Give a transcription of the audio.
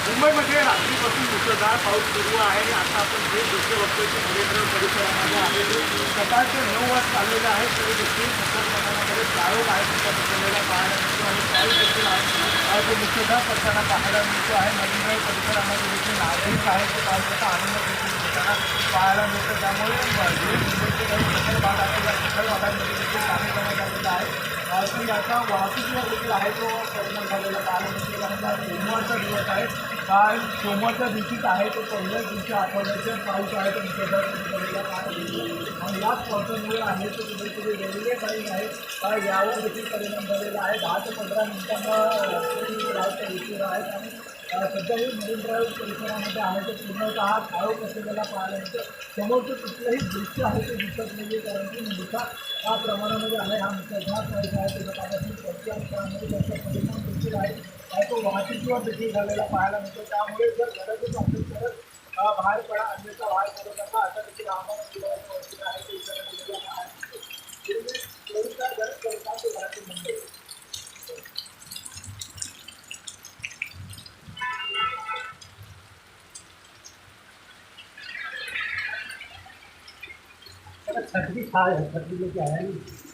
मुंबईमध्ये रात्रीपासून मुसळधार पाऊस सुरू आहे आणि आता आपण जे दृश्य बघतोय ते मरीन परिसरामध्ये आहे ते सकाळचे 9 वाजता आलेले आहे तरी देखील सतत मैदानामध्ये प्रायोग आहे त्याचा बसवलेला पाहायला मिळतो आणि पाऊस देखील आहे तो मुसळधार पडताना पाहायला मिळतो आहे मरीन परिसरामध्ये देखील नागरिक आहे ते पावसाचा आनंद देखील घेताना पाहायला मिळतो त्यामुळे जे मुंबईचे काही सखल भाग आहे या सखल भागांमध्ये देखील काम करण्यात आलेलं आहे की आता वाहतुकीवर देखील आहे तो परिणाम झालेला पाहायला मिळतो कारण आज सोमवारचा दिवस आहे काल सोमवारच्या दिवशीच आहे तो पहिल्याच दिवशी आठवड्याचा पाऊस आहे तो मुसळधार झालेला पाहायला मिळतो आणि याच पावसामुळे आहे तो कुठेतरी रेल्वे टाईम आहे यावर देखील परिणाम झालेला आहे 10 ते 15 मिनिटांना ड्राईव्हचा उशीर आहे आणि सध्याही मरीन ड्राईव्ह परिसरामध्ये आहे ते पूर्णतः काळोख असलेला पाहायला मिळतो समोरचं कुठलंही दृश्य आहे ते दिसत नाही कारण की मोठ्या प्रमाणामध्ये आहे हा मुसळधार पाऊस आहे त्याच्या पाण्यातून प्रत्येक अंतरामध्ये त्याचा परिणाम देखील आहे तो वाहतुकीवर देखील झालेला पाहायला मिळतो त्यामुळे जर गरजच असेल तरच बाहेर पडा अन्यथा बाहेर पडू नका असा देखील आम्हाला दिलेला आहे ते इतर दिलेला आहे गरज करतात ते घरातील मुंबई छतरी छतरी लेके आया नहीं